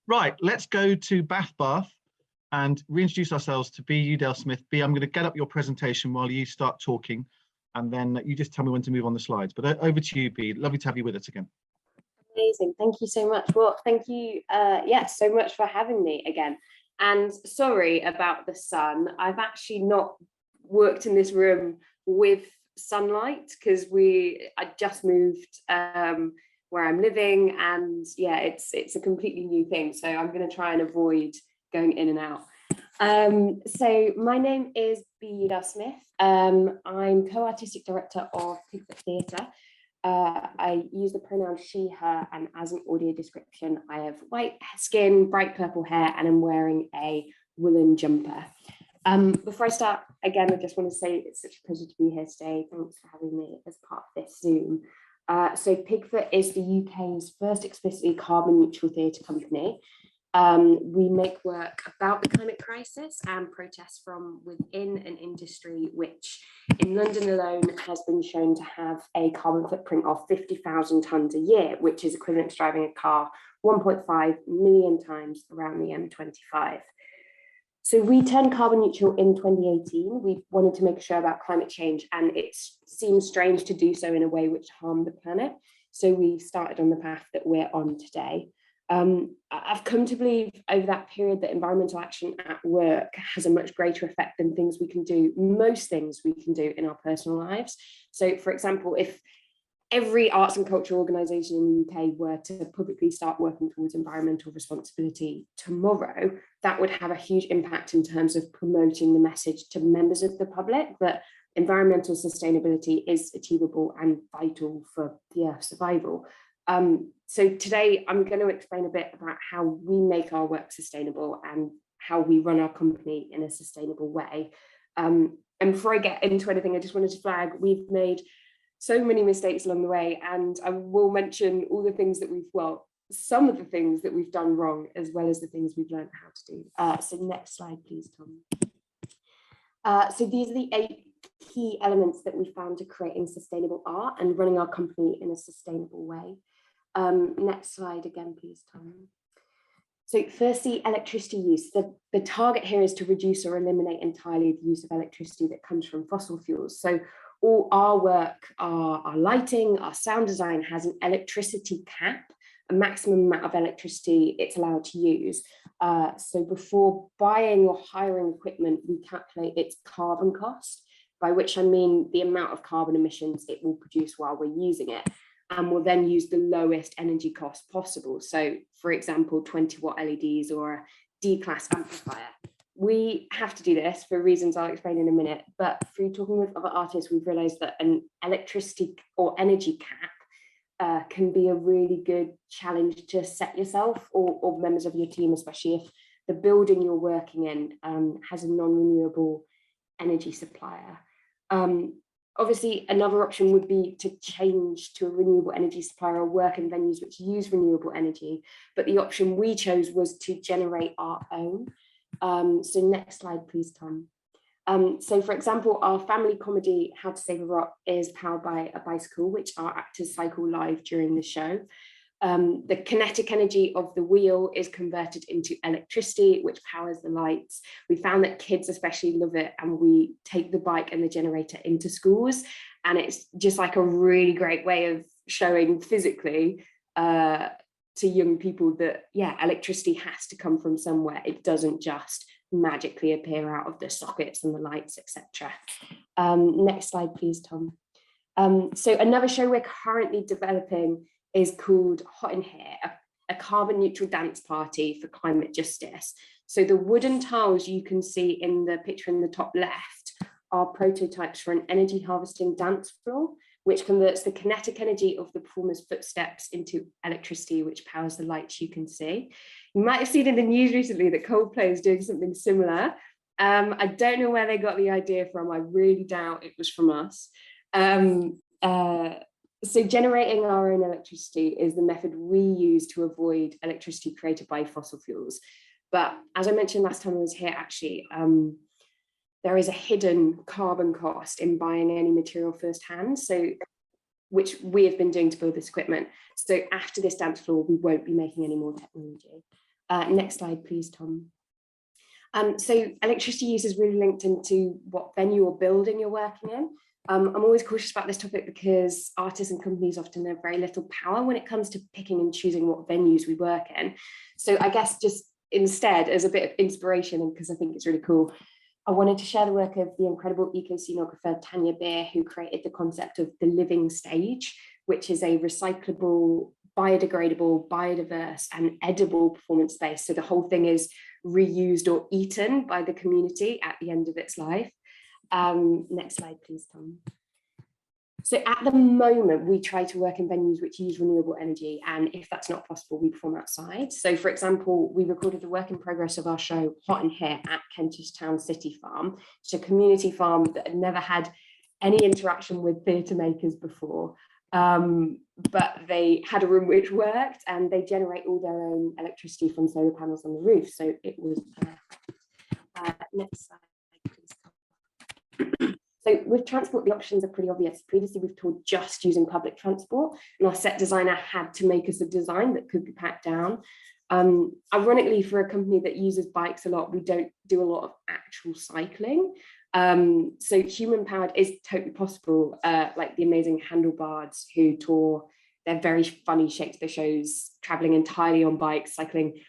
Right, let's go to Bath and reintroduce ourselves to B. Udale Smith. B, I'm going to get up your presentation while you start talking, and then you just tell me when to move on the slides. But over to you, B. Lovely to have you with us again. Amazing, thank you so much. Well, thank you, so much for having me again. And sorry about the sun. I've actually not worked in this room with sunlight because I just moved where I'm living, and yeah, it's a completely new thing. So I'm going to try and avoid going in and out. So my name is B. Udale Smith. I'm co-artistic director of Pigfoot Theatre. I use the pronoun she, her, and as an audio description, I have white skin, bright purple hair, and I'm wearing a woolen jumper. Before I start, again, I just want to say it's such a pleasure to be here today. Thanks for having me as part of this Zoom. So Pigfoot is the UK's first explicitly carbon neutral theatre company. We make work about the climate crisis and protests from within an industry which in London alone has been shown to have a carbon footprint of 50,000 tonnes a year, which is equivalent to driving a car 1.5 million times around the M25. So we turned carbon neutral in 2018. We wanted to make a show about climate change, and it seems strange to do so in a way which harmed the planet. So we started on the path that we're on today. I've come to believe over that period that environmental action at work has a much greater effect than most things we can do in our personal lives. So for example, if every arts and culture organisation in the UK were to publicly start working towards environmental responsibility tomorrow, that would have a huge impact in terms of promoting the message to members of the public that environmental sustainability is achievable and vital for the Earth's survival. So today I'm going to explain a bit about how we make our work sustainable and how we run our company in a sustainable way. And before I get into anything, I just wanted to flag we've made so many mistakes along the way, and I will mention all the things that some of the things that we've done wrong, as well as the things we've learned how to do. So next slide, please, Tom. So these are the 8 key elements that we found to creating sustainable art and running our company in a sustainable way. Next slide again, please, Tom. So firstly, electricity use. The target here is to reduce or eliminate entirely the use of electricity that comes from fossil fuels. So all our work, our lighting, our sound design has an electricity cap, a maximum amount of electricity it's allowed to use. So before buying or hiring equipment, we calculate its carbon cost, by which I mean the amount of carbon emissions it will produce while we're using it. And we'll then use the lowest energy cost possible. So for example, 20-watt LEDs or a D-class amplifier. We have to do this for reasons I'll explain in a minute, but through talking with other artists, we've realized that an electricity or energy cap can be a really good challenge to set yourself or members of your team, especially if the building you're working in has a non-renewable energy supplier. Obviously, another option would be to change to a renewable energy supplier or work in venues which use renewable energy. But the option we chose was to generate our own. So next slide, please, Tom. So for example, our family comedy, How to Save a Rock, is powered by a bicycle, which our actors cycle live during the show. The kinetic energy of the wheel is converted into electricity, which powers the lights. We found that kids especially love it, and we take the bike and the generator into schools, and it's just like a really great way of showing physically to young people that, yeah, electricity has to come from somewhere. It doesn't just magically appear out of the sockets and the lights, etc. Next slide, please, Tom. So another show we're currently developing is called Hot in Here, a carbon neutral dance party for climate justice. So the wooden tiles you can see in the picture in the top left are prototypes for an energy harvesting dance floor, which converts the kinetic energy of the performer's footsteps into electricity, which powers the lights you can see. You might have seen in the news recently that Coldplay is doing something similar. I don't know where they got the idea from. I really doubt it was from us. So generating our own electricity is the method we use to avoid electricity created by fossil fuels. But as I mentioned last time I was here, actually, there is a hidden carbon cost in buying any material firsthand, so which we have been doing to build this equipment. So after this dance floor, we won't be making any more technology. Next slide, please, Tom. So electricity use is really linked into what venue or building you're working in. I'm always cautious about this topic because artists and companies often have very little power when it comes to picking and choosing what venues we work in. So I guess just instead, as a bit of inspiration, and because I think it's really cool, I wanted to share the work of the incredible eco-scenographer Tanya Beer, who created the concept of the living stage, which is a recyclable, biodegradable, biodiverse and edible performance space. So the whole thing is reused or eaten by the community at the end of its life. Next slide, please, Tom. So at the moment, we try to work in venues which use renewable energy, and if that's not possible, we perform outside. So for example, we recorded the work in progress of our show Hot in Here at Kentish Town City Farm. It's a community farm that had never had any interaction with theatre makers before, but they had a room which worked, and they generate all their own electricity from solar panels on the roof. So it was next slide, please. So with transport, the options are pretty obvious. Previously, we've toured just using public transport, and our set designer had to make us a design that could be packed down. Ironically, for a company that uses bikes a lot, we don't do a lot of actual cycling. So human-powered is totally possible, like the amazing Handlebars who tour their very funny Shakespeare shows, traveling entirely on bikes, cycling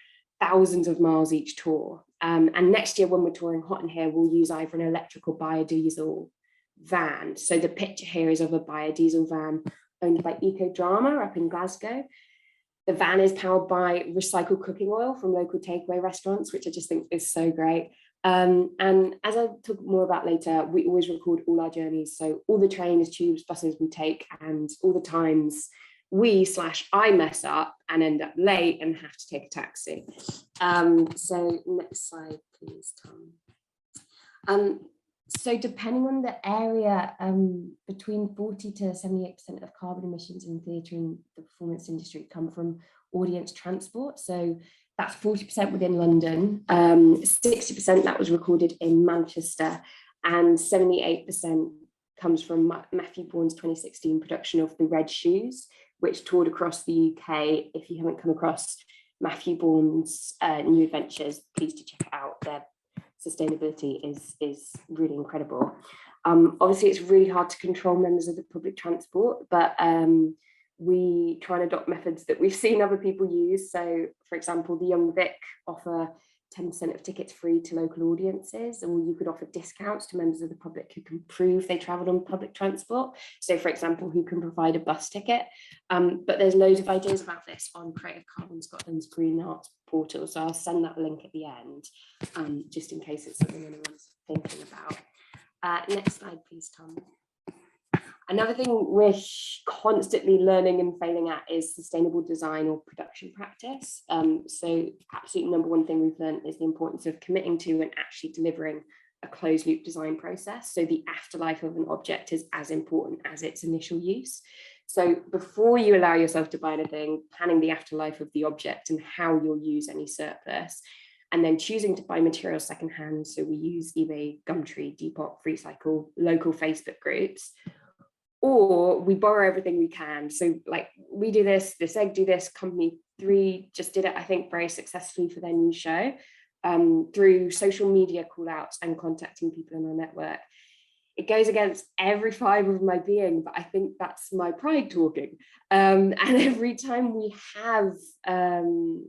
thousands of miles each tour. And next year, when we're touring Hot in Here, we'll use either an electrical biodiesel van. So the picture here is of a biodiesel van owned by Ecodrama up in Glasgow. The van is powered by recycled cooking oil from local takeaway restaurants, which I just think is so great. And as I'll talk more about later, we always record all our journeys. So all the trains, tubes, buses we take, and all the times I mess up and end up late and have to take a taxi. So next slide, please, Tom. So depending on the area, between 40 to 78% of carbon emissions in theatre and the performance industry come from audience transport. So that's 40% within London, 60% that was recorded in Manchester, and 78% comes from Matthew Bourne's 2016 production of The Red Shoes, which toured across the UK. If you haven't come across Matthew Bourne's new adventures, please do check it out. Their sustainability is really incredible. Obviously, it's really hard to control members of the public transport, but we try and adopt methods that we've seen other people use. So, for example, the Young Vic offer 10% of tickets free to local audiences, or you could offer discounts to members of the public who can prove they travelled on public transport. So, for example, who can provide a bus ticket. But there's loads of ideas about this on Creative Carbon Scotland's Green Arts portal. So I'll send that link at the end, just in case it's something anyone's thinking about. Next slide, please, Tom. Another thing we're constantly learning and failing at is sustainable design or production practice. So absolute number one thing we've learned is the importance of committing to and actually delivering a closed loop design process. So the afterlife of an object is as important as its initial use. So before you allow yourself to buy anything, planning the afterlife of the object and how you'll use any surplus, and then choosing to buy materials secondhand. So we use eBay, Gumtree, Depop, FreeCycle, local Facebook groups, or we borrow everything we can. So like we do this egg do this, Company 3 just did it, I think, very successfully for their new show, through social media call outs and contacting people in our network. It goes against every fibre of my being, but I think that's my pride talking. And every time we have done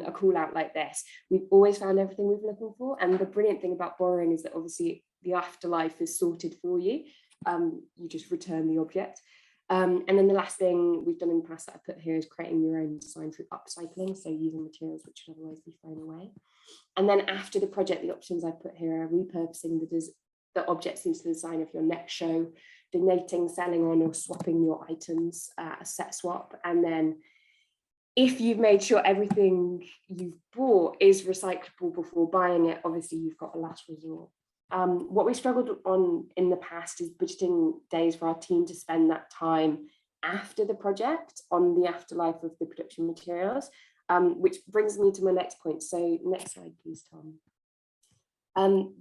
a call out like this, we've always found everything we've been looking for. And the brilliant thing about borrowing is that obviously the afterlife is sorted for you. You just return the object. And then the last thing we've done in the past that I put here is creating your own design through upcycling, so using materials which would otherwise be thrown away. And then after the project, the options I put here are repurposing the objects into the design of your next show, donating, selling on, or swapping your items, a set swap. And then if you've made sure everything you've bought is recyclable before buying it, obviously you've got a last resort. What we struggled on in the past is budgeting days for our team to spend that time after the project on the afterlife of the production materials, which brings me to my next point. So next slide, please, Tom.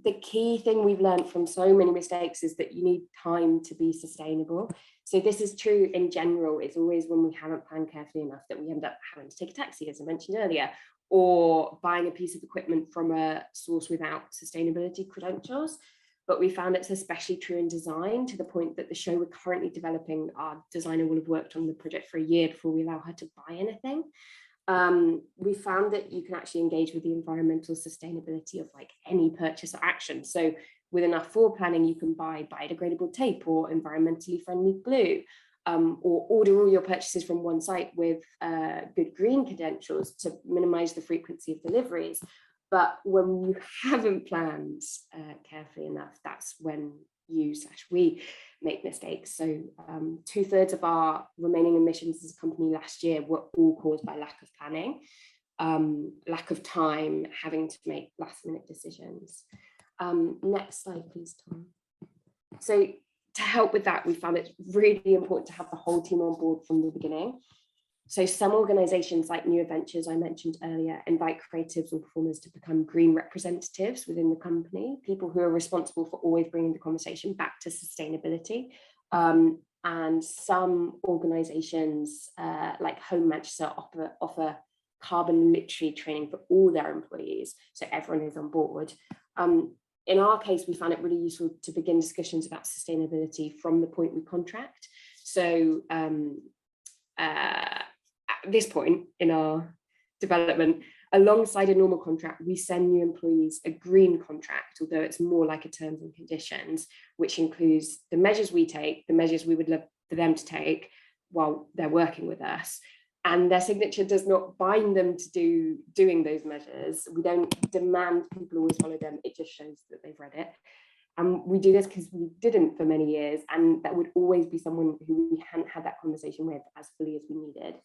The key thing we've learned from so many mistakes is that you need time to be sustainable. So this is true in general. It's always when we haven't planned carefully enough that we end up having to take a taxi, as I mentioned earlier, or buying a piece of equipment from a source without sustainability credentials. But we found it's especially true in design, to the point that the show we're currently developing, our designer will have worked on the project for a year before we allow her to buy anything. We found that you can actually engage with the environmental sustainability of like any purchase or action. So with enough forward planning, you can buy biodegradable tape or environmentally friendly glue, or order all your purchases from one site with good green credentials to minimize the frequency of deliveries. But when you haven't planned carefully enough, that's when we make mistakes. So 2/3 of our remaining emissions as a company last year were all caused by lack of planning, lack of time, having to make last minute decisions. Next slide, please, Tom. So to help with that, we found it really important to have the whole team on board from the beginning. So some organizations like New Adventures, I mentioned earlier, invite creatives or performers to become green representatives within the company, people who are responsible for always bringing the conversation back to sustainability. And some organizations like Home Manchester offer carbon literacy training for all their employees, so everyone is on board. In our case, we found it really useful to begin discussions about sustainability from the point we contract. So at this point in our development, alongside a normal contract, we send new employees a green contract, although it's more like a terms and conditions, which includes the measures we take, the measures we would love for them to take while they're working with us. And their signature does not bind them to doing those measures. We don't demand people always follow them. It just shows that they've read it. And we do this because we didn't for many years, and that would always be someone who we hadn't had that conversation with as fully as we needed.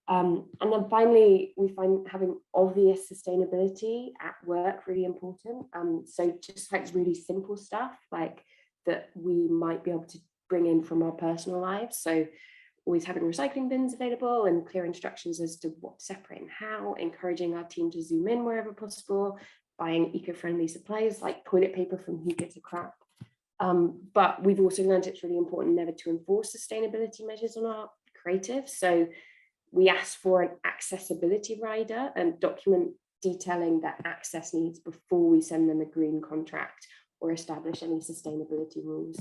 And then finally, we find having obvious sustainability at work really important. So just like really simple stuff like that we might be able to bring in from our personal lives. So always having recycling bins available and clear instructions as to what to separate and how, encouraging our team to zoom in wherever possible, buying eco-friendly supplies like toilet paper from Who Gives a Crap. But we've also learned it's really important never to enforce sustainability measures on our creatives. So we ask for an accessibility rider and document detailing their access needs before we send them a green contract or establish any sustainability rules.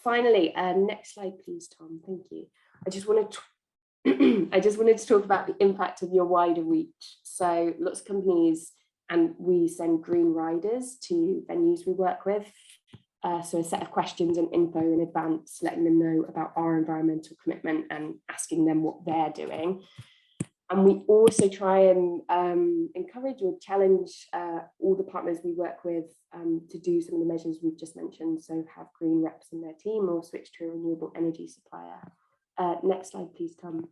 Finally, next slide, please, Tom. Thank you. I just wanted to talk about the impact of your wider reach. So lots of companies, and we send green riders to venues we work with. So a set of questions and info in advance, letting them know about our environmental commitment and asking them what they're doing. And we also try and encourage or challenge all the partners we work with to do some of the measures we've just mentioned. So have green reps in their team or switch to a renewable energy supplier. Next slide, please, Tom.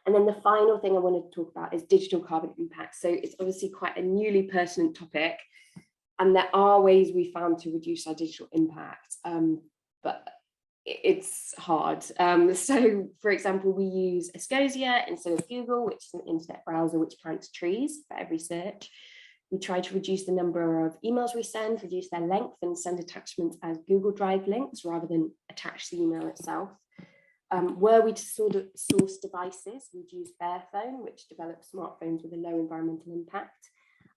And then the final thing I wanted to talk about is digital carbon impact. So it's obviously quite a newly pertinent topic. And there are ways we found to reduce our digital impact, but it's hard. So, for example, we use Escosia instead of Google, which is an internet browser which plants trees for every search. We try to reduce the number of emails we send, reduce their length, and send attachments as Google Drive links rather than attach the email itself. Were we to sort of source devices, we'd use Fairphone, which develops smartphones with a low environmental impact.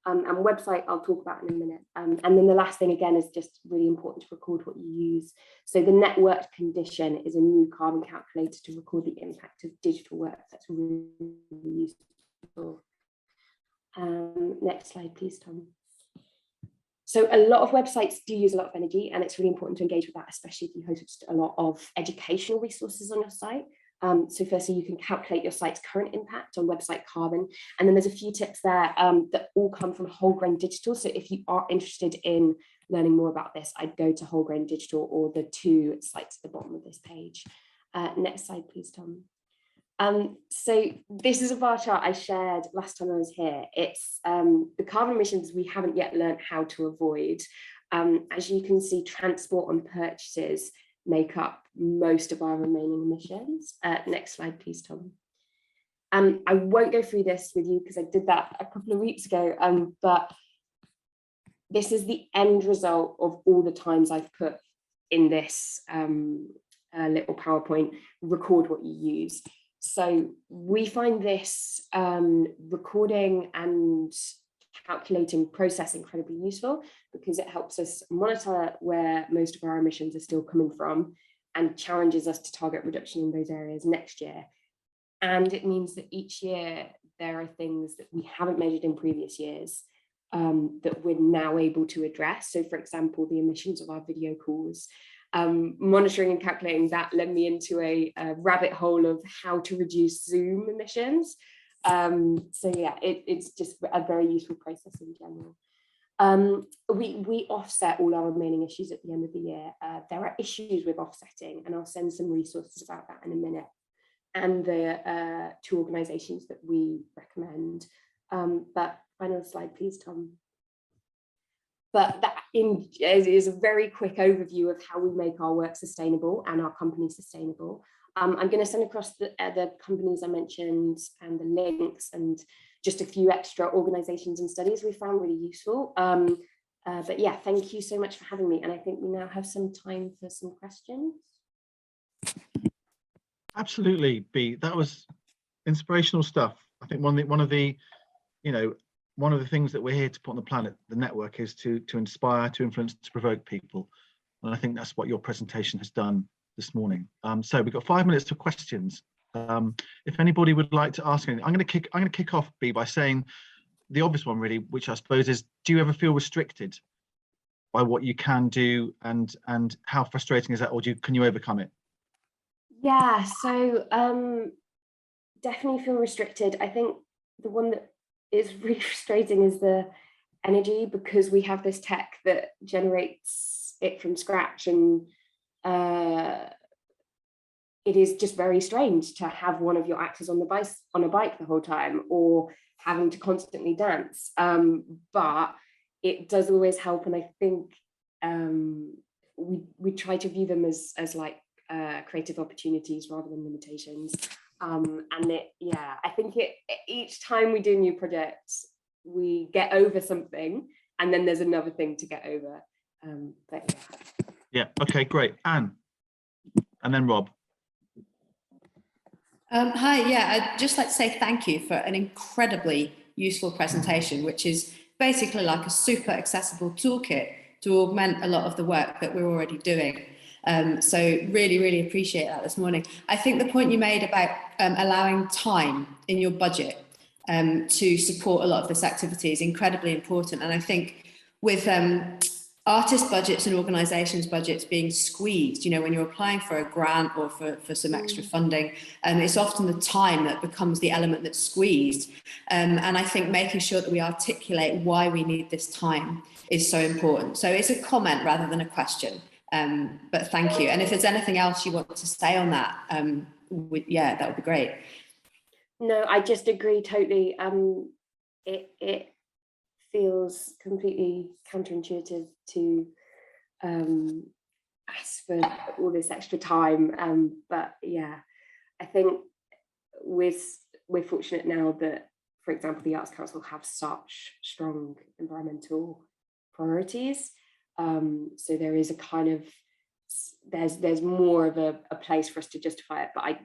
And website I'll talk about in a minute. And then the last thing again is just really important to record what you use. So the networked condition is a new carbon calculator to record the impact of digital work. That's really useful. Next slide, please, Tom. So a lot of websites do use a lot of energy, and it's really important to engage with that, especially if you host a lot of educational resources on your site. So firstly, you can calculate your site's current impact on website carbon. And then there's a few tips there that all come from Whole Grain Digital. So if you are interested in learning more about this, I'd go to Whole Grain Digital or the 2 sites at the bottom of this page. Next slide, please, Tom. So this is a bar chart I shared last time I was here. It's the carbon emissions we haven't yet learned how to avoid. As you can see, transport and purchases make up most of our remaining emissions. Next slide, please, Tom. I won't go through this with you because I did that a couple of weeks ago, but this is the end result of all the times I've put in this little PowerPoint, record what you use. So we find this recording and calculating process incredibly useful, because it helps us monitor where most of our emissions are still coming from and challenges us to target reduction in those areas next year. And it means that each year there are things that we haven't measured in previous years that we're now able to address. So for example, the emissions of our video calls, monitoring and calculating that led me into a rabbit hole of how to reduce Zoom emissions. So yeah, it's just a very useful process in general. We offset all our remaining issues at the end of the year. There are issues with offsetting, and I'll send some resources about that in a minute, and the 2 organisations that we recommend. But final slide, please, Tom. But that is a very quick overview of how we make our work sustainable and our company sustainable. I'm going to send across the companies I mentioned and the links, and just a few extra organisations and studies we found really useful. But yeah, thank you so much for having me. And I think we now have some time for some questions. Absolutely, B. That was inspirational stuff. I think one of the things that we're here to put on the planet, the network, is to inspire, to influence, to provoke people. And I think that's what your presentation has done this morning. So we've got 5 minutes for questions. If anybody would like to ask anything, I'm going to kick off, B, by saying the obvious one, really, which I suppose is: do you ever feel restricted by what you can do, and how frustrating is that, or can you overcome it? Yeah, so definitely feel restricted. I think the one that is really frustrating is the energy, because we have this tech that generates it from scratch, and it is just very strange to have one of your actors on a bike the whole time, or having to constantly dance. But it does always help, and I think we try to view them as like creative opportunities rather than limitations. And I think each time we do new projects, we get over something, and then there's another thing to get over. But yeah. Okay, great. Anne, and then Rob. Hi, yeah, I'd just like to say thank you for an incredibly useful presentation, which is basically like a super accessible toolkit to augment a lot of the work that we're already doing. So really, really appreciate that this morning. I think the point you made about allowing time in your budget to support a lot of this activity is incredibly important. And I think with artist budgets and organisations budgets being squeezed, when you're applying for a grant or for some extra funding, it's often the time that becomes the element that's squeezed. And I think making sure that we articulate why we need this time is so important. So it's a comment rather than a question. But thank you. And if there's anything else you want to say on that, that would be great. No, I just agree totally. It feels completely counterintuitive to ask for all this extra time. But yeah, I think we're fortunate now that, for example, the Arts Council have such strong environmental priorities. So there is a kind of, there's more of a place for us to justify it. But I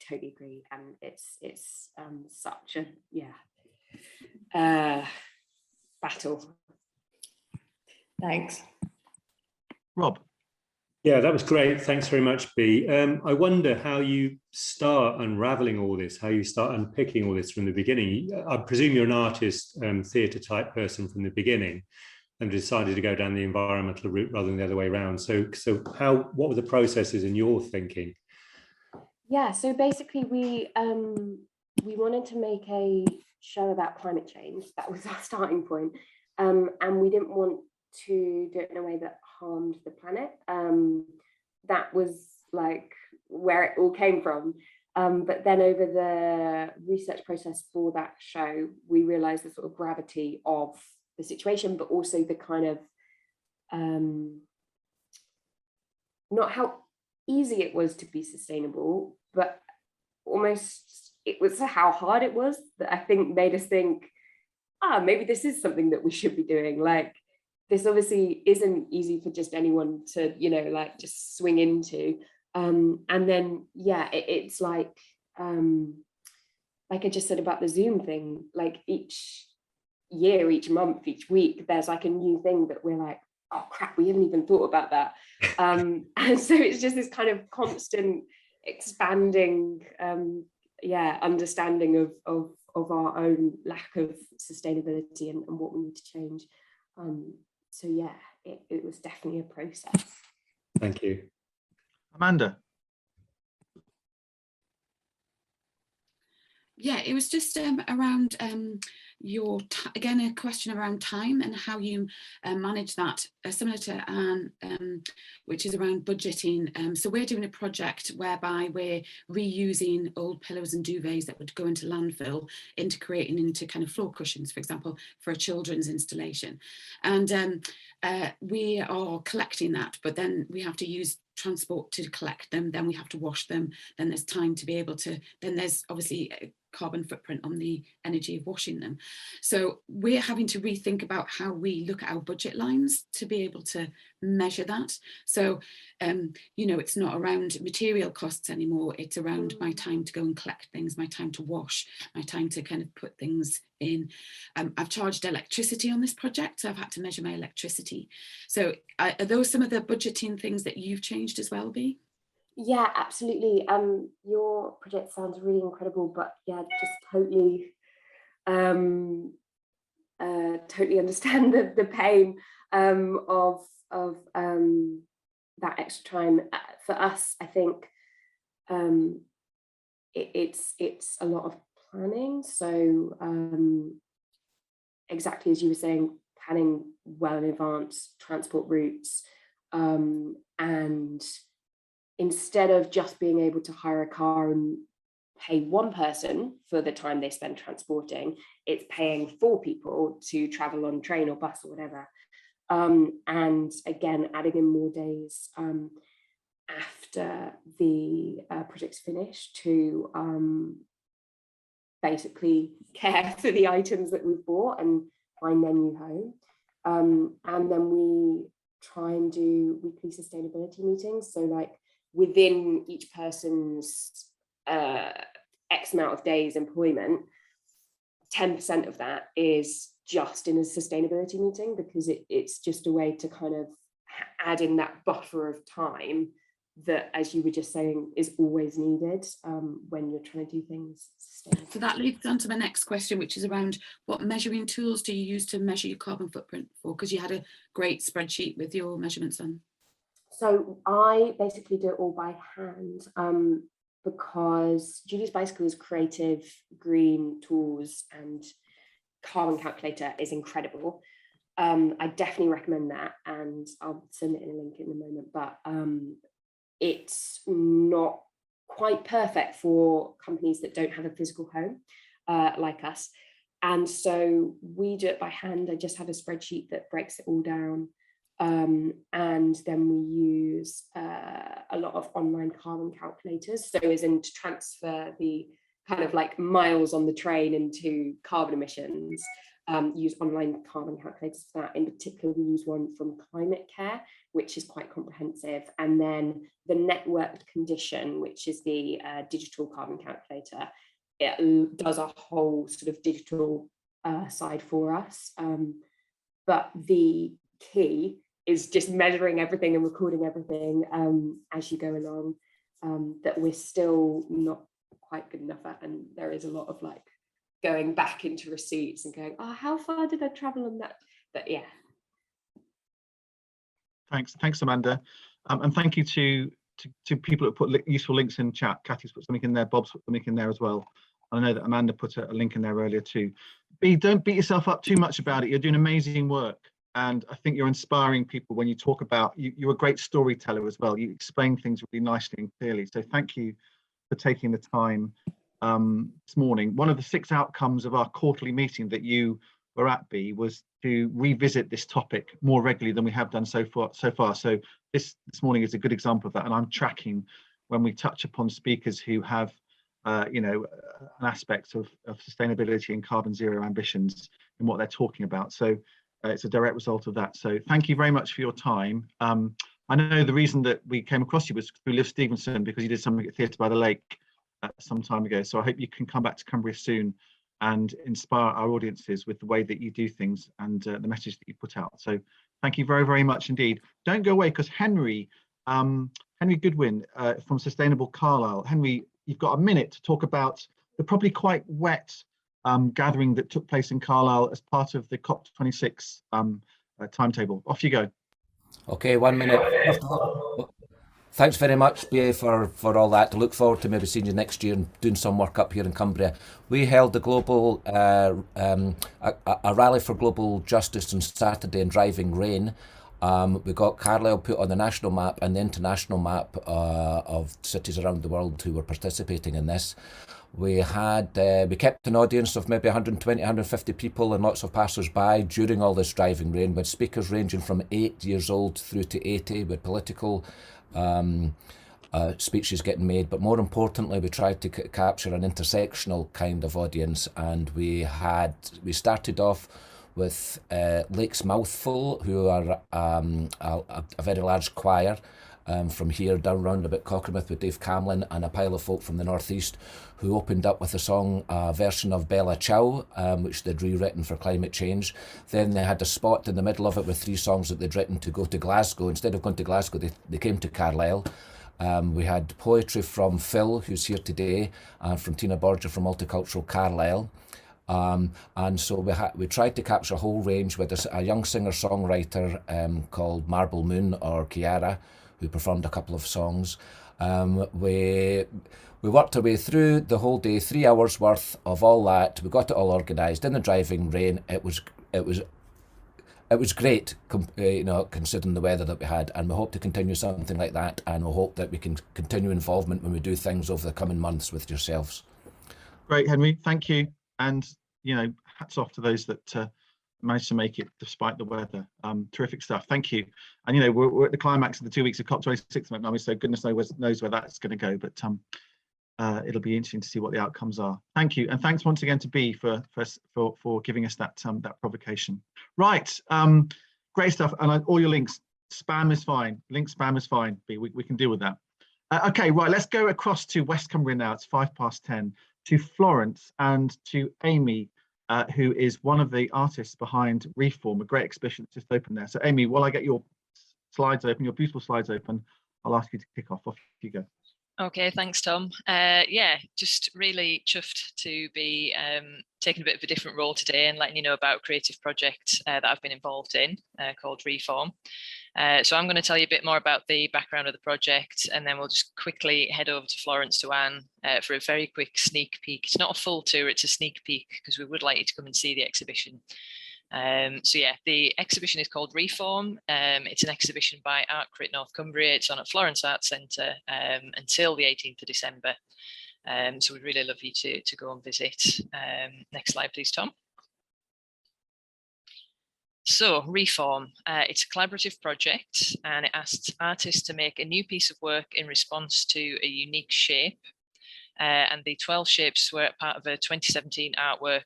totally agree. And it's such a battle. Thanks. Rob. Yeah, that was great. Thanks very much, B. I wonder how you start unraveling all this, how you start unpicking all this from the beginning. I presume you're an artist, theatre type person from the beginning, and decided to go down the environmental route rather than the other way around. So what were the processes in your thinking? Yeah, so basically we wanted to make a show about climate change. That was our starting point. And we didn't want to do it in a way that harmed the planet. That was like where it all came from. But then over the research process for that show, we realized the sort of gravity of the situation, but also the kind of not how easy it was to be sustainable, but almost it was how hard it was that I think made us think, maybe this is something that we should be doing. Like, this obviously isn't easy for just anyone to, just swing into. And then, it's like like I just said about the Zoom thing, like each year, each month, each week, there's like a new thing that we're like, oh crap, we haven't even thought about that. And so it's just this kind of constant expanding understanding of our own lack of sustainability and what we need to change. So yeah, it was definitely a process. Thank you. Amanda. Yeah, it was just around again, a question around time and how you manage that, similar to Anne, which is around budgeting. So we're doing a project whereby we're reusing old pillows and duvets that would go into landfill into creating into kind of floor cushions, for example, for a children's installation. And we are collecting that, but then we have to use transport to collect them, then we have to wash them, then there's time to be able to, then there's obviously a carbon footprint on the energy of washing them. So we're having to rethink about how we look at our budget lines to be able to measure that. So you know, it's not around material costs anymore, it's around my time to go and collect things, my time to wash, my time to kind of put things in. I've charged electricity on this project, so I've had to measure my electricity. So are those some of the budgeting things that you've changed as well, Bea? Yeah, absolutely. Your project sounds really incredible, but yeah, just totally totally understand the pain of that extra time. For us, I think it's a lot of planning. So exactly as you were saying, planning well in advance, transport routes, and instead of just being able to hire a car and pay one person for the time they spend transporting, it's paying 4 people to travel on train or bus or whatever. And again, adding in more days after the project's finished to basically care for the items that we've bought and find their new home. And then we try and do weekly sustainability meetings. So like within each person's X amount of days employment, 10% of that is just in a sustainability meeting, because it's just a way to kind of add in that buffer of time that, as you were just saying, is always needed when you're trying to do things sustainably. So that leads on to my next question, which is around what measuring tools do you use to measure your carbon footprint for? Because you had a great spreadsheet with your measurements on. So I basically do it all by hand because Julie's Bicycle's creative green tools and carbon calculator is incredible. I definitely recommend that, and I'll send it in a link in a moment, but it's not quite perfect for companies that don't have a physical home like us. And so we do it by hand. I just have a spreadsheet that breaks it all down. And then we use a lot of online carbon calculators. So as in to transfer the kind of like miles on the train into carbon emissions, use online carbon calculators for that. In particular, we use one from Climate Care, which is quite comprehensive. And then the networked condition, which is the digital carbon calculator, it does a whole sort of digital side for us. But the key is just measuring everything and recording everything as you go along, that we're still not quite good enough at, and there is a lot of like going back into receipts and going, oh, how far did I travel on that? But yeah. Thanks, Amanda, and thank you to people that put useful links in chat. Kathy's put something in there, Bob's put something in there as well. I know that Amanda put a link in there earlier too. Bea, don't beat yourself up too much about it. You're doing amazing work, and I think you're inspiring people when you talk about you're a great storyteller as well. You explain things really nicely and clearly. So thank you for taking the time this morning. One of the 6 outcomes of our quarterly meeting that you were at, Bea, was to revisit this topic more regularly than we have done so far. So this morning is a good example of that, and I'm tracking when we touch upon speakers who have an aspect of sustainability and carbon zero ambitions in what they're talking about. So it's a direct result of that. So thank you very much for your time. I know the reason that we came across you was through Liv Stevenson, because you did something at Theatre by the Lake some time ago. So I hope you can come back to Cumbria soon and inspire our audiences with the way that you do things and the message that you put out. So thank you very, very much indeed. Don't go away, because Henry Goodwin from Sustainable Carlisle. Henry, you've got a minute to talk about the probably quite wet gathering that took place in Carlisle as part of the COP26 timetable. Off you go. Okay, 1 minute. Thanks very much, BA, for all that. To look forward to maybe seeing you next year and doing some work up here in Cumbria. We held the global a rally for global justice on Saturday in driving rain. We got Carlisle put on the national map and the international map of cities around the world who were participating in this. We kept an audience of maybe 120, 150 people and lots of passers-by during all this driving rain, with speakers ranging from 8 years old through to 80, with political speeches getting made. But more importantly, we tried to capture an intersectional kind of audience, and we started off with Lake's Mouthful, who are a very large choir from here down round about Cockermouth, with Dave Camlin and a pile of folk from the northeast, who opened up with a version of Bella Ciao, which they'd rewritten for climate change. Then they had a spot in the middle of it with 3 songs that they'd written to go to Glasgow. Instead of going to Glasgow, they came to Carlisle. We had poetry from Phil, who's here today, and from Tina Borgia from Multicultural Carlisle. And so we tried to capture a whole range with a young singer-songwriter called Marble Moon, or Kiara, who performed a couple of songs. We worked our way through the whole day, 3 hours worth of all that. We got it all organised in the driving rain. It was great, considering the weather that we had, and we hope to continue something like that, and we hope that we can continue involvement when we do things over the coming months with yourselves. Great, Henry, thank you. And hats off to those that managed to make it despite the weather. Terrific stuff. Thank you. And we're at the climax of the 2 weeks of COP26 now, so goodness knows where that's going to go. But it'll be interesting to see what the outcomes are. Thank you, and thanks once again to B for giving us that provocation. Right, great stuff. And all your links. Spam is fine. Link spam is fine. B, we can deal with that. Okay, right. Let's go across to West Cumbria now. It's 10:05. To Florence and to Amy, who is one of the artists behind Reform, a great exhibition that's just opened there. So Amy, while I get your slides open, your beautiful slides open, I'll ask you to kick off. Off you go. Okay, thanks, Tom. Yeah, just really chuffed to be taking a bit of a different role today and letting you know about a creative project that I've been involved in called Reform. So I'm going to tell you a bit more about the background of the project, and then we'll just quickly head over to Florence to Anne for a very quick sneak peek. It's not a full tour, it's a sneak peek, because we would like you to come and see the exhibition. So yeah, the exhibition is called Reform. It's an exhibition by Art Crit North Cumbria. It's on at Florence Arts Centre until the 18th of December. So we'd really love you to go and visit. Next slide, please, Tom. So Reform, it's a collaborative project, and it asks artists to make a new piece of work in response to a unique shape. And the 12 shapes were part of a 2017 artwork,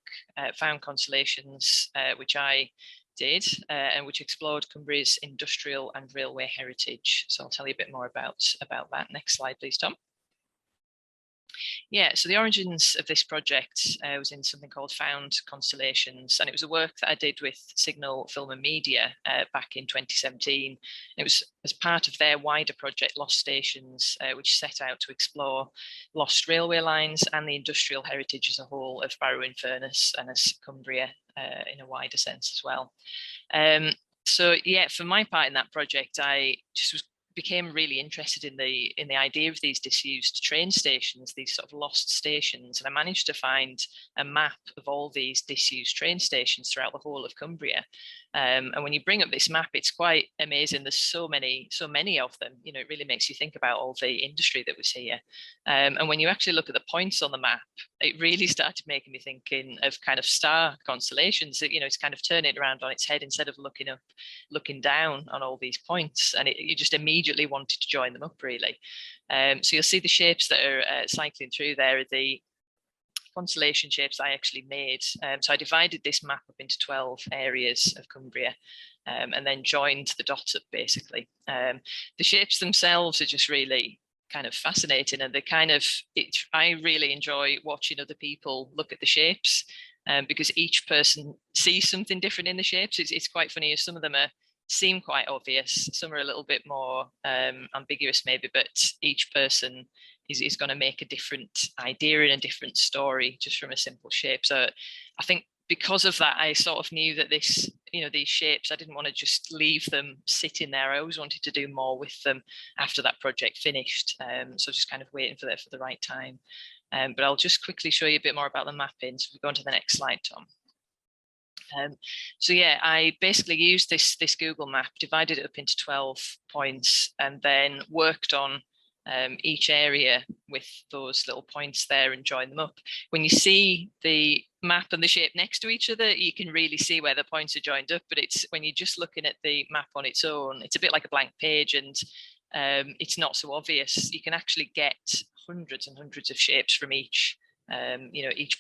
Found Constellations, which I did, and which explored Cumbria's industrial and railway heritage. So I'll tell you a bit more about that. Next slide, please, Tom. Yeah, so the origins of this project was in something called Found Constellations, and it was a work that I did with Signal Film and Media back in 2017. It was as part of their wider project Lost Stations, which set out to explore lost railway lines and the industrial heritage as a whole of Barrow-in-Furness and as Cumbria in a wider sense as well. So yeah, for my part in that project, I just became really interested in the idea of these disused train stations, these sort of lost stations, and I managed to find a map of all these disused train stations throughout the whole of Cumbria. And when you bring up this map, it's quite amazing. There's so many of them. It really makes you think about all the industry that was here. And when you actually look at the points on the map, it really started making me thinking of kind of star constellations. It's kind of turning it around on its head. Instead of looking up, looking down on all these points, and you just immediately wanted to join them up, really. So you'll see the shapes that are cycling through there are the constellation shapes I actually made. So I divided this map up into 12 areas of Cumbria, and then joined the dots up, basically. The shapes themselves are just really kind of fascinating, and I really enjoy watching other people look at the shapes, because each person sees something different in the shapes. It's quite funny, as some of them seem quite obvious, some are a little bit more ambiguous maybe, but each person is going to make a different idea and a different story just from a simple shape. So I think because of that, I sort of knew that these shapes, I didn't want to just leave them sitting there. I always wanted to do more with them after that project finished. So just kind of waiting for the right time. But I'll just quickly show you a bit more about the mapping. So we go on to the next slide, Tom. So yeah, I basically used this Google map, divided it up into 12 points, and then worked on each area with those little points there and join them up. When you see the map and the shape next to each other, you can really see where the points are joined up, but it's when you're just looking at the map on its own, it's a bit like a blank page, and it's not so obvious. You can actually get hundreds and hundreds of shapes from each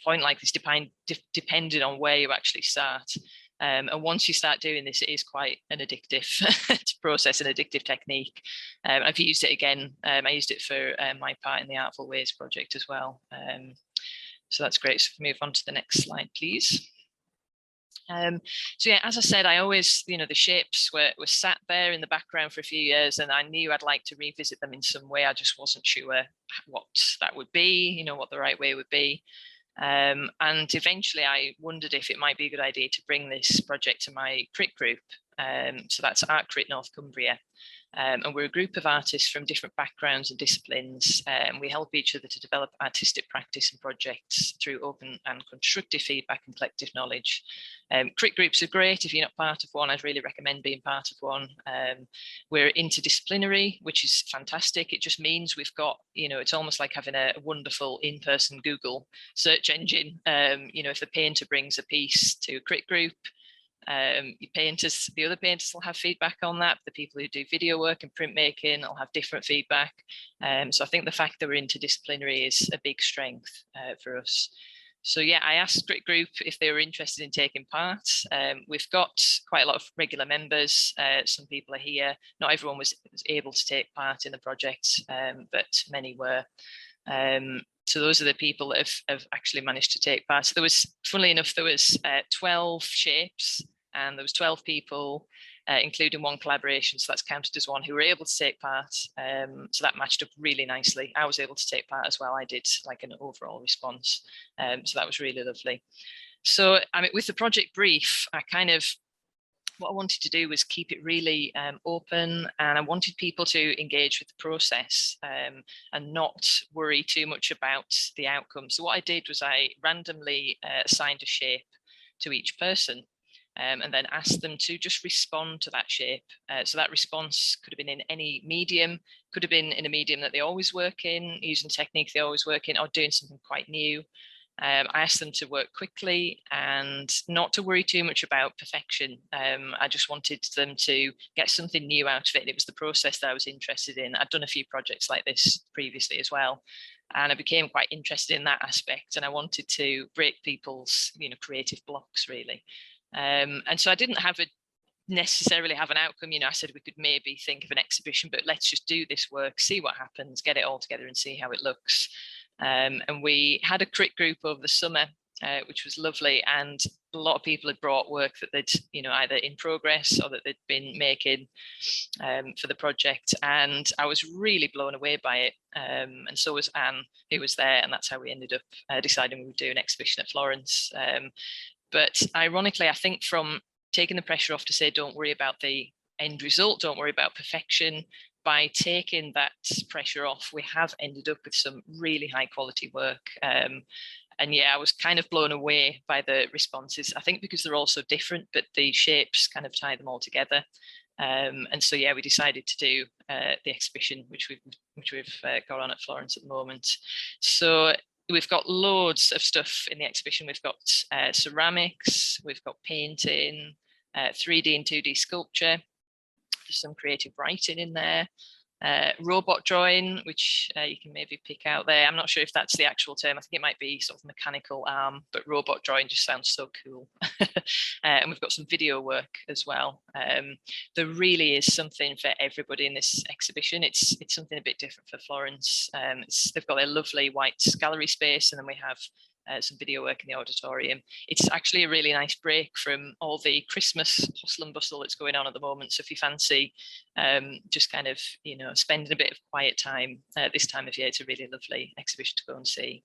point like this, depending on where you actually start. And once you start doing this, it is quite an addictive process, an addictive technique. I've used it again. I used it for my part in the Artful Ways project as well. So that's great. So move on to the next slide, please. So yeah, as I said, I always, the shapes were sat there in the background for a few years, and I knew I'd like to revisit them in some way. I just wasn't sure what that would be, what the right way would be. And eventually I wondered if it might be a good idea to bring this project to my crit group. So that's Art Crit North Cumbria. And we're a group of artists from different backgrounds and disciplines. We help each other to develop artistic practice and projects through open and constructive feedback and collective knowledge. Crit groups are great. If you're not part of one, I'd really recommend being part of one. We're interdisciplinary, which is fantastic. It just means we've got, it's almost like having a wonderful in-person Google search engine. If the painter brings a piece to a crit group, the other painters will have feedback on that. The people who do video work and printmaking will have different feedback. So I think the fact that we're interdisciplinary is a big strength for us. So yeah, I asked Crit Group if they were interested in taking part. We've got quite a lot of regular members. Some people are here. Not everyone was able to take part in the project, but many were. So those are the people that have actually managed to take part. So there was, funnily enough, there was 12 shapes, and there was 12 people, including one collaboration. So that's counted as one who were able to take part. So that matched up really nicely. I was able to take part as well. I did like an overall response. So that was really lovely. So with the project brief, what I wanted to do was keep it really open, and I wanted people to engage with the process and not worry too much about the outcome. So what I did was I randomly assigned a shape to each person, and then asked them to just respond to that shape. So that response could have been in any medium, could have been in a medium that they always work in, using technique they always work in, or doing something quite new. I asked them to work quickly and not to worry too much about perfection. I just wanted them to get something new out of it. It was the process that I was interested in. I'd done a few projects like this previously as well, and I became quite interested in that aspect, and I wanted to break people's creative blocks really. And so I didn't necessarily have an outcome. I said we could maybe think of an exhibition, but let's just do this work, see what happens, get it all together and see how it looks. And we had a crit group over the summer, which was lovely, and a lot of people had brought work that they'd either in progress or that they'd been making for the project, and I was really blown away by it, and so was Anne, who was there, and that's how we ended up deciding we would do an exhibition at Florence. But ironically, I think from taking the pressure off to say don't worry about the end result, don't worry about perfection, by taking that pressure off, we have ended up with some really high quality work. And yeah, I was kind of blown away by the responses. I think because they're all so different, but the shapes kind of tie them all together. And so yeah, we decided to do the exhibition, which we've got on at Florence at the moment. So we've got loads of stuff in the exhibition. We've got ceramics, we've got painting, 3D and 2D sculpture. There's some creative writing in there. Robot drawing, which you can maybe pick out there. I'm not sure if that's the actual term. I think it might be sort of mechanical arm, but robot drawing just sounds so cool. And we've got some video work as well. There really is something for everybody in this exhibition. It's something a bit different for Florence. They've got their lovely white gallery space, and then we have some video work in the auditorium. It's actually a really nice break from all the Christmas hustle and bustle that's going on at the moment. So if you fancy just kind of, you know, spending a bit of quiet time this time of year, it's a really lovely exhibition to go and see.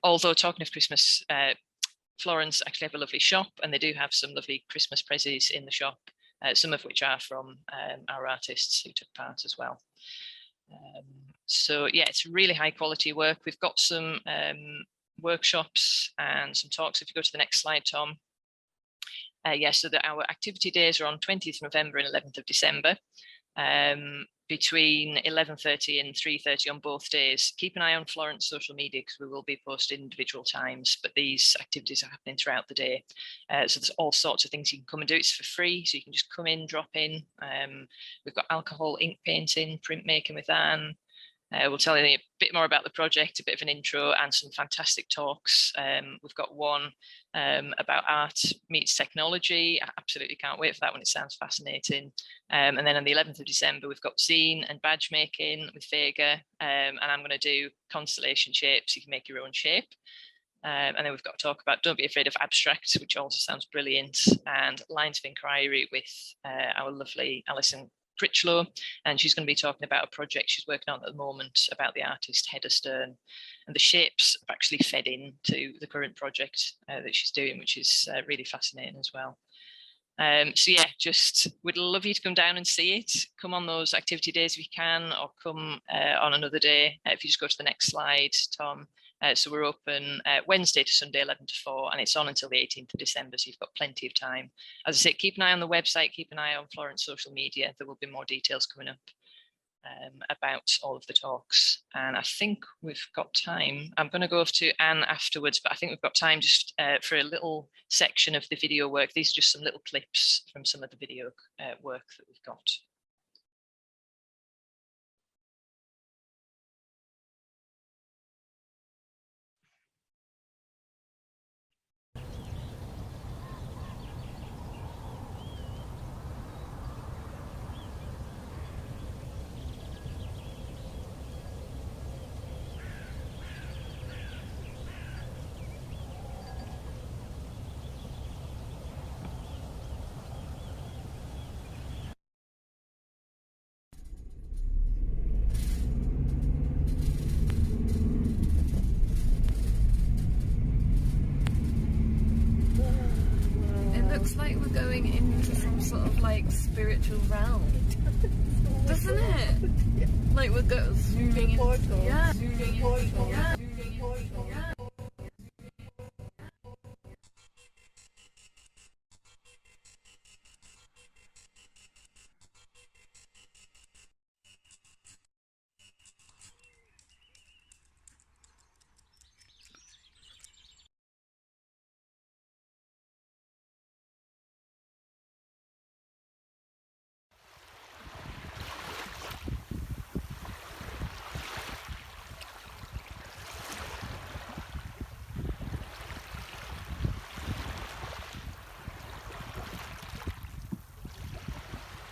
Although talking of Christmas, Florence actually have a lovely shop, and they do have some lovely Christmas prezzies in the shop, some of which are from our artists who took part as well. So yeah, it's really high quality work. We've got some workshops and some talks. If you go to the next slide, Tom. So our activity days are on 20th November and 11th of December, between 11:30 and 3:30 on both days. Keep an eye on Florence social media, because we will be posting individual times, but these activities are happening throughout the day. So there's all sorts of things you can come and do. It's for free, so you can just come in, drop in. We've got alcohol, ink painting, printmaking with Anne. We'll tell you a bit more about the project, a bit of an intro, and some fantastic talks. We've got one about art meets technology. I absolutely can't wait for that one. It sounds fascinating. And then on the 11th of December, we've got zine and badge making with Vega. And I'm going to do constellation shapes. You can make your own shape. And then we've got to talk about Don't Be Afraid of Abstract, which also sounds brilliant, and Lines of Inquiry with our lovely Alison Critchlow, and she's going to be talking about a project she's working on at the moment about the artist Hedda Stern, and the shapes have actually fed into the current project that she's doing, which is really fascinating as well. So yeah, just would love you to come down and see it. Come on those activity days if you can, or come on another day. If you just go to the next slide, Tom. So we're open Wednesday to Sunday, 11 to 4, and it's on until the 18th of December, so you've got plenty of time. As I say, keep an eye on the website, keep an eye on Florence social media. There will be more details coming up about all of the talks. And I think we've got time. I'm going to go off to Anne afterwards, but I think we've got time just for a little section of the video work. These are just some little clips from some of the video work that we've got. Looks like we're going into some sort of like spiritual realm, doesn't it? Yeah. Like we're zooming in. Yeah. Yeah.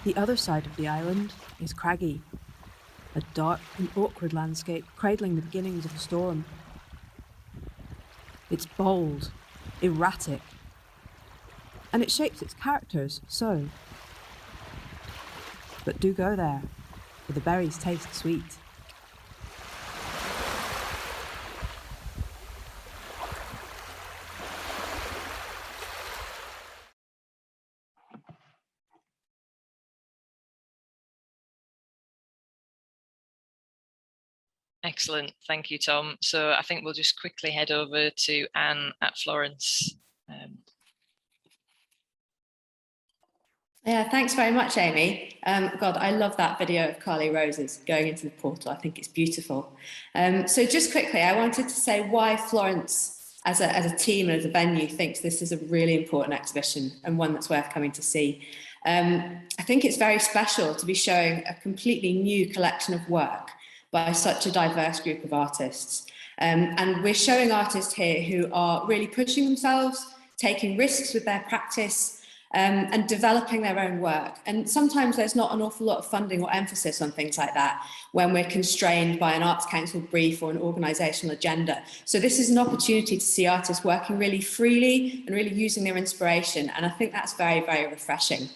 The other side of the island is craggy, a dark and awkward landscape cradling the beginnings of a storm. It's bold, erratic, and it shapes its characters so. But do go there, for the berries taste sweet. Excellent, thank you, Tom. So I think we'll just quickly head over to Anne at Florence. Yeah, thanks very much, Amy. God, I love that video of Carly Roses going into the portal. I think it's beautiful. So just quickly, I wanted to say why Florence as a team and as a venue thinks this is a really important exhibition and one that's worth coming to see. I think it's very special to be showing a completely new collection of work by such a diverse group of artists. And we're showing artists here who are really pushing themselves, taking risks with their practice, and developing their own work. And sometimes there's not an awful lot of funding or emphasis on things like that when we're constrained by an Arts Council brief or an organisational agenda. So this is an opportunity to see artists working really freely and really using their inspiration. And I think that's very, very refreshing.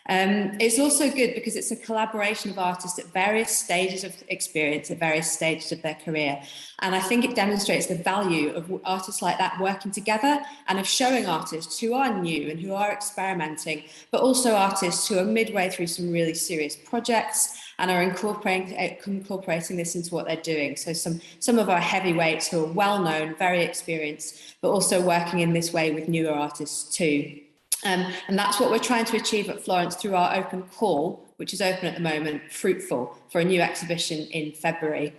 It's also good because it's a collaboration of artists at various stages of experience, at various stages of their career. And I think it demonstrates the value of artists like that working together and of showing artists who are new and who are experimenting, but also artists who are midway through some really serious projects and are incorporating this into what they're doing. So some of our heavyweights who are well known, very experienced, but also working in this way with newer artists too. And that's what we're trying to achieve at Florence through our open call, which is open at the moment, Fruitful, for a new exhibition in February.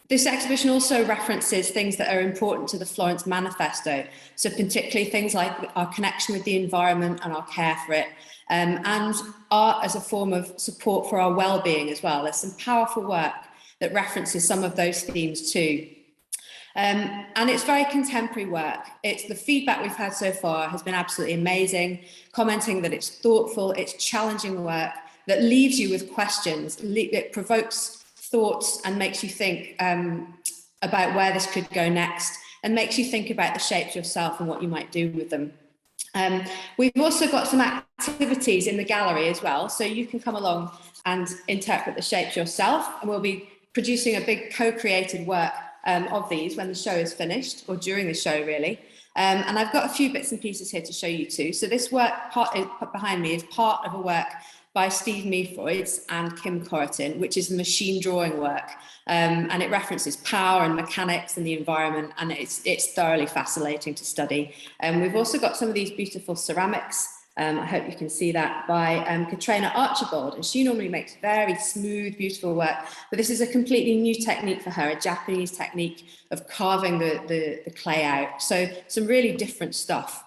This exhibition also references things that are important to the Florence Manifesto, so particularly things like our connection with the environment and our care for it, and art as a form of support for our well-being as well. There's some powerful work that references some of those themes too. And it's very contemporary work. It's the feedback we've had so far has been absolutely amazing, commenting that it's thoughtful, it's challenging work that leaves you with questions. It provokes thoughts and makes you think about where this could go next, and makes you think about the shapes yourself and what you might do with them. We've also got some activities in the gallery as well, so you can come along and interpret the shapes yourself, and we'll be producing a big co-created work of these when the show is finished, or during the show really. And I've got a few bits and pieces here to show you too. So this work behind me is part of a work by Steve Mefroids and Kim Coraton, which is a machine drawing work. And it references power and mechanics and the environment, and it's thoroughly fascinating to study. We've also got some of these beautiful ceramics. I hope you can see that, by Katrina Archibald, and she normally makes very smooth, beautiful work, but this is a completely new technique for her, a Japanese technique of carving the clay out. So some really different stuff.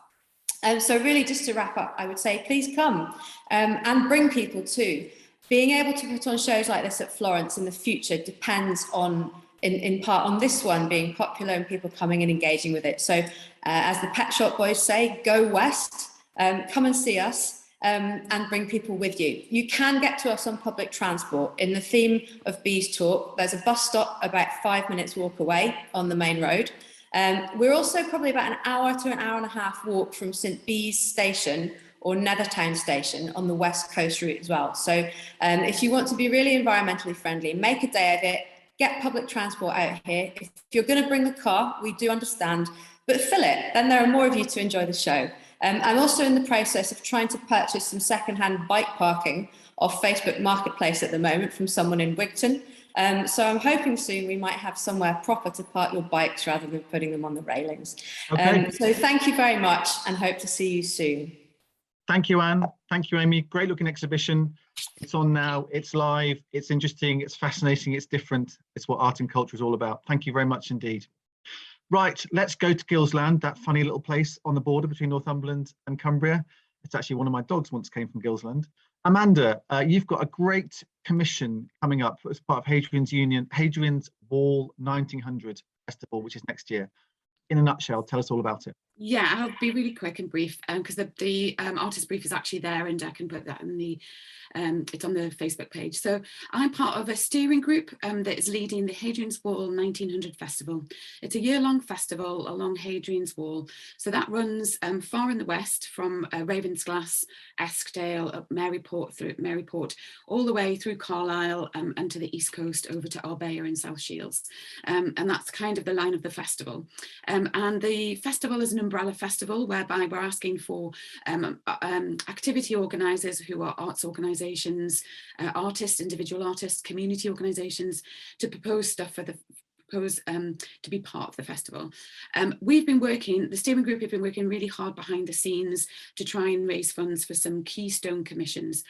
So really, just to wrap up, I would say please come and bring people too. Being able to put on shows like this at Florence in the future depends on, in part on this one being popular and people coming and engaging with it. So as the Pet Shop Boys say, go west. Come and see us and bring people with you. You can get to us on public transport. In the theme of Bees Talk, there's a bus stop about 5 minutes walk away on the main road. We're also probably about an hour to an hour and a half walk from St Bees Station or Nethertown Station on the West Coast route as well. So if you want to be really environmentally friendly, make a day of it, get public transport out here. If you're going to bring the car, we do understand, but fill it, then there are more of you to enjoy the show. I'm also in the process of trying to purchase some second-hand bike parking off Facebook Marketplace at the moment from someone in Wigton. So I'm hoping soon we might have somewhere proper to park your bikes rather than putting them on the railings. Okay. So thank you very much, and hope to see you soon. Thank you, Anne. Thank you, Amy. Great looking exhibition. It's on now, it's live, it's interesting, it's fascinating, it's different. It's what art and culture is all about. Thank you very much indeed. Right, let's go to Gillsland, that funny little place on the border between Northumberland and Cumbria. It's actually one of my dogs once came from Gillsland. Amanda, you've got a great commission coming up as part of Hadrian's Wall 1900 Festival, which is next year. In a nutshell, tell us all about it. Yeah, I'll be really quick and brief because the artist brief is actually there, and I can put that in the it's on the Facebook page. So I'm part of a steering group that is leading the Hadrian's Wall 1900 Festival. It's a year-long festival along Hadrian's Wall. So that runs far in the west from Ravensglass, Eskdale, up Maryport, all the way through Carlisle and to the east coast over to Arbea and South Shields. And that's kind of the line of the festival. And the festival is an umbrella festival whereby we're asking for activity organisers who are arts organisations, artists, individual artists, community organisations, to propose stuff for the to be part of the festival. The steering group have been working really hard behind the scenes to try and raise funds for some keystone commissions.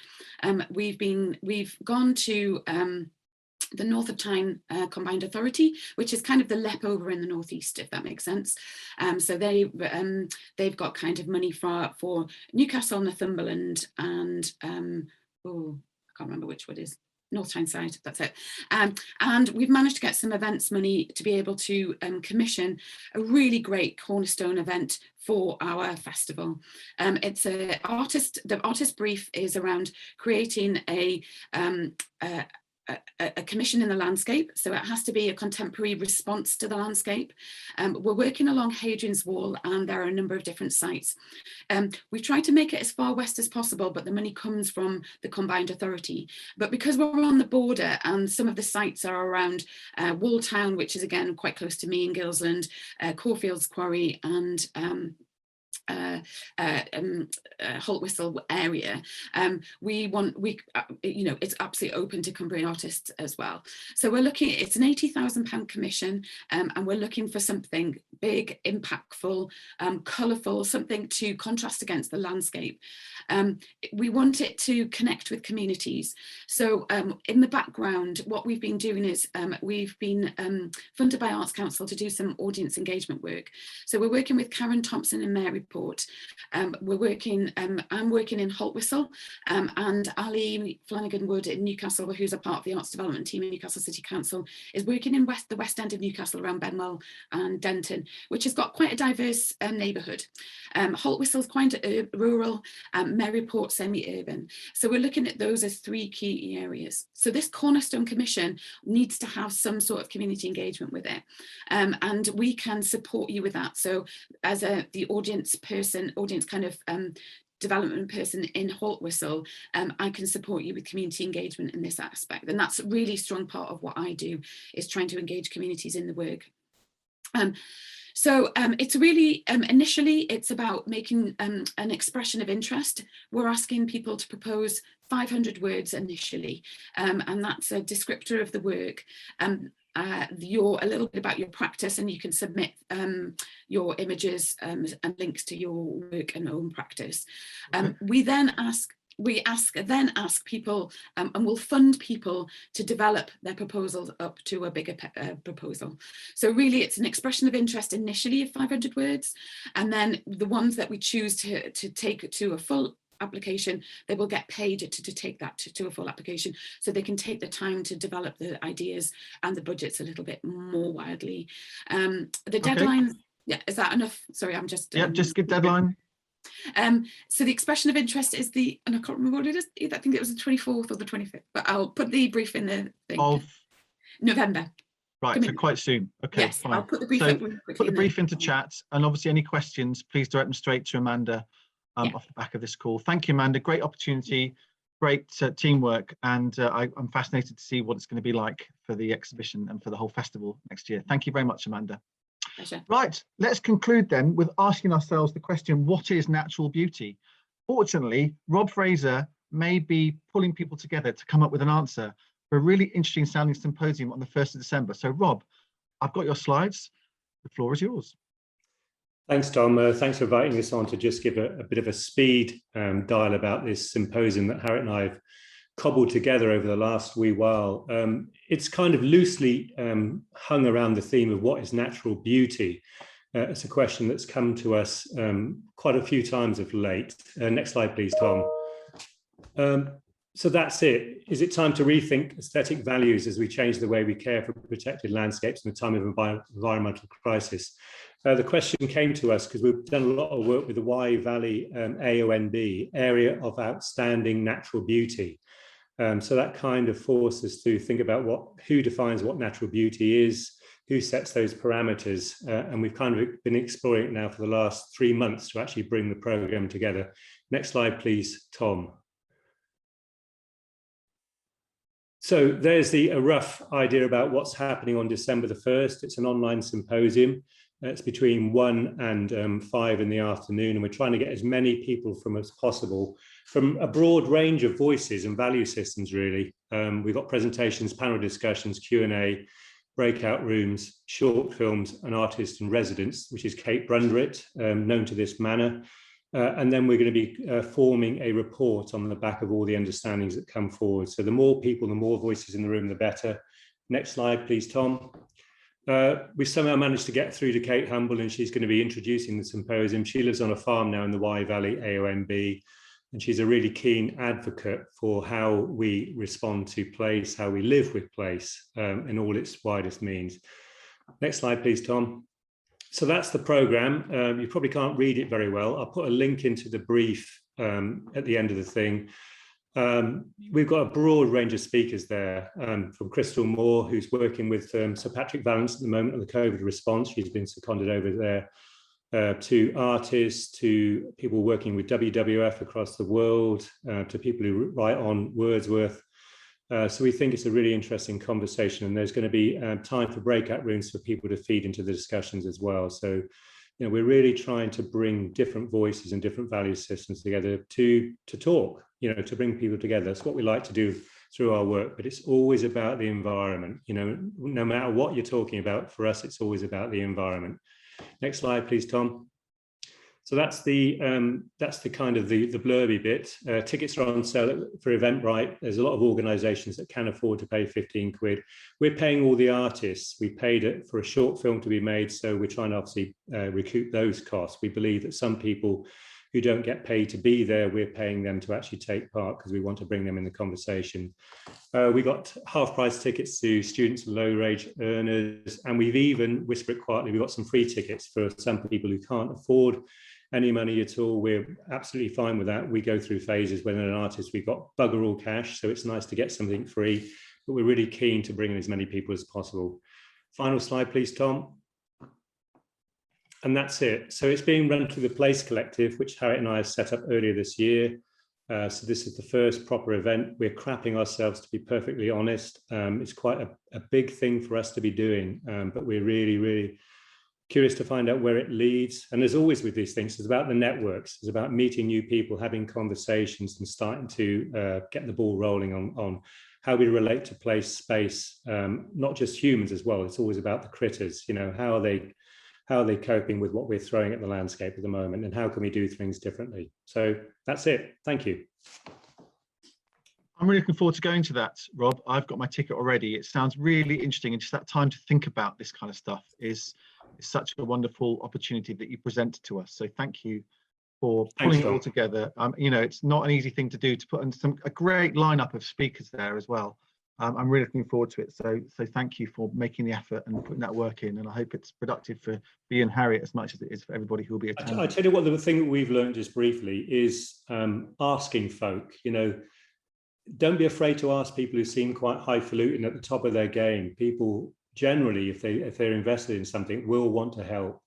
We've gone to the North of Tyne Combined Authority, which is kind of the leftover in the northeast, if that makes sense. So they've got kind of money for Newcastle, Northumberland, and oh, I can't remember which one it is. North Tyneside, that's it. And we've managed to get some events money to be able to commission a really great cornerstone event for our festival. It's the artist brief is around creating a commission in the landscape, so it has to be a contemporary response to the landscape. We're working along Hadrian's Wall, and there are a number of different sites. We've tried to make it as far west as possible, but the money comes from the Combined Authority. But because we're on the border and some of the sites are around Walltown, which is again quite close to me in Gillsland, Caulfield's Quarry, and Holt Whistle area, it's absolutely open to Cumbria artists as well. So we're looking, it's an £80,000 commission, and we're looking for something big, impactful, colourful, something to contrast against the landscape. We want it to connect with communities. So in the background, what we've been doing is we've been funded by Arts Council to do some audience engagement work. So we're working with Karen Thompson and Mary Port. We're working, I'm working in Holt Whistle, and Ali Flanagan Wood in Newcastle, who's a part of the arts development team in Newcastle City Council, is working in the west end of Newcastle around Benwell and Denton, which has got quite a diverse neighbourhood. Holt Whistle's quite rural, Mary Port semi-urban. So we're looking at those as three key areas. So this Cornerstone Commission needs to have some sort of community engagement with it, and we can support you with that. So as the audience kind of development person in Holt Whistle, I can support you with community engagement in this aspect, and that's a really strong part of what I do, is trying to engage communities in the work. So it's really, initially, it's about making an expression of interest. We're asking people to propose 500 words initially, and that's a descriptor of the work. A little bit about your practice, and you can submit your images and links to your work and own practice. We then ask people, and we'll fund people to develop their proposals up to a bigger proposal. So really it's an expression of interest initially of 500 words, and then the ones that we choose to take to a full application, they will get paid to take that to a full application, so they can take the time to develop the ideas and the budgets a little bit more widely. The deadlines, yeah, is that enough? Sorry, I'm just just give deadline. So the expression of interest is and I can't remember what it is, I think it was the 24th or the 25th, but I'll put the brief in the thing. Of November. Right, so quite soon. Okay, yes, fine. I'll put the brief put the brief into chat, and obviously any questions, please direct them straight to Amanda off the back of this call. Thank you, Amanda. Great opportunity, great teamwork, and I'm fascinated to see what it's going to be like for the exhibition and for the whole festival next year. Thank you very much, Amanda. Pleasure. Right, let's conclude then with asking ourselves the question, what is natural beauty? Fortunately, Rob Fraser may be pulling people together to come up with an answer for a really interesting sounding symposium on the 1st of December. So Rob, I've got your slides. The floor is yours. Thanks, Tom. Thanks for inviting us on to just give a bit of a speed dial about this symposium that Harriet and I have cobbled together over the last wee while. It's kind of loosely hung around the theme of what is natural beauty. It's a question that's come to us quite a few times of late. Next slide, please, Tom. So that's it. Is it time to rethink aesthetic values as we change the way we care for protected landscapes in a time of environmental crisis? The question came to us because we've done a lot of work with the Wye Valley AONB, Area of Outstanding Natural Beauty. So that kind of forced us to think about who defines what natural beauty is, who sets those parameters, and we've kind of been exploring it now for the last 3 months to actually bring the program together. Next slide, please, Tom. So there's a rough idea about what's happening on December the 1st. It's an online symposium. It's between 1 and 5 in the afternoon, and we're trying to get as many people as possible from a broad range of voices and value systems, really. We've got presentations, panel discussions, Q&A, breakout rooms, short films, an artist in residence, which is Kate Brundrit, known to this manor. And then we're going to be forming a report on the back of all the understandings that come forward. So the more people, the more voices in the room, the better. Next slide, please, Tom. We somehow managed to get through to Kate Humble, and she's going to be introducing the symposium. She lives on a farm now in the Wye Valley, AOMB, and she's a really keen advocate for how we respond to place, how we live with place in all its widest means. Next slide, please, Tom. So that's the programme. You probably can't read it very well. I'll put a link into the brief at the end of the thing. We've got a broad range of speakers there, from Crystal Moore, who's working with Sir Patrick Vallance at the moment on the COVID response. She's been seconded over there, to artists, to people working with WWF across the world, to people who write on Wordsworth. So we think it's a really interesting conversation, and there's going to be time for breakout rooms for people to feed into the discussions as well. So, you know, we're really trying to bring different voices and different value systems together to talk, you know, to bring people together. That's what we like to do through our work, but it's always about the environment. You know, no matter what you're talking about, for us, it's always about the environment. Next slide, please, Tom. So that's the kind of the blurby bit. Tickets are on sale for Eventbrite. There's a lot of organisations that can afford to pay 15 quid. We're paying all the artists. We paid it for a short film to be made, so we're trying to obviously recoup those costs. We believe that some people who don't get paid to be there, we're paying them to actually take part because we want to bring them in the conversation. We got half-price tickets to students and low-wage earners, and we've even, whisper it quietly, we've got some free tickets for some people who can't afford any money at all. We're absolutely fine with that. We go through phases. When an artist, we've got bugger all cash, so it's nice to get something free, but we're really keen to bring in as many people as possible. Final slide, please, Tom. And that's it. So it's being run through the Place Collective, which Harriet and I have set up earlier this year. So this is the first proper event. We're crapping ourselves, to be perfectly honest. It's quite a big thing for us to be doing, but we're really, really curious to find out where it leads. And as always with these things, it's about the networks. It's about meeting new people, having conversations, and starting to get the ball rolling on how we relate to place, space, not just humans as well. It's always about the critters. You know, how are they coping with what we're throwing at the landscape at the moment, and how can we do things differently? So that's it. Thank you. I'm really looking forward to going to that, Rob. I've got my ticket already. It sounds really interesting, and just that time to think about this kind of stuff is such a wonderful opportunity that you present to us. So thank you for pulling it all together. You know, it's not an easy thing to do, to put on a great lineup of speakers there as well. I'm really looking forward to it. So thank you for making the effort and putting that work in. And I hope it's productive for me and Harriet as much as it is for everybody who will be attending. I tell you what, the thing that we've learned just briefly is asking folk, you know, don't be afraid to ask people who seem quite highfalutin at the top of their game. People generally, if they're invested in something, will want to help.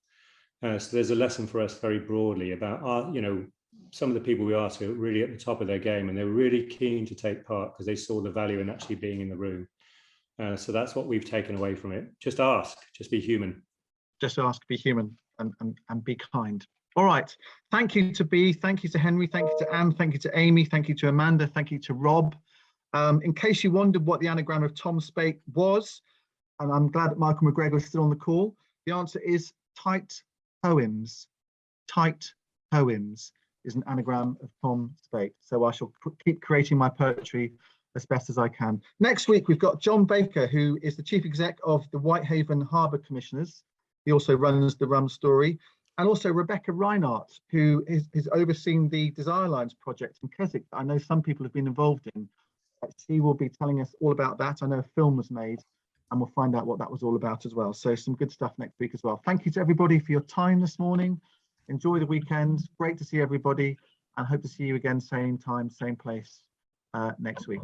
So there's a lesson for us very broadly about, you know, some of the people we asked are really at the top of their game, and they're really keen to take part because they saw the value in actually being in the room. So that's what we've taken away from it. Just ask, just be human. Just ask, be human, and be kind. All right. Thank you to Bea, thank you to Henry, thank you to Anne, thank you to Amy, thank you to Amanda, thank you to Rob. In case you wondered what the anagram of Tom Spake was, and I'm glad that Michael McGregor is still on the call, the answer is tight poems. Tight poems is an anagram of Tom Spake. So I shall keep creating my poetry as best as I can. Next week, we've got John Baker, who is the Chief Exec of the Whitehaven Harbour Commissioners. He also runs the Rum Story. And also Rebecca Reinhardt, who is overseeing the Desire Lines project in Keswick that I know some people have been involved in. She will be telling us all about that. I know a film was made, and we'll find out what that was all about as well. So some good stuff next week as well. Thank you to everybody for your time this morning. Enjoy the weekend. Great to see everybody, and hope to see you again, same time, same place next week.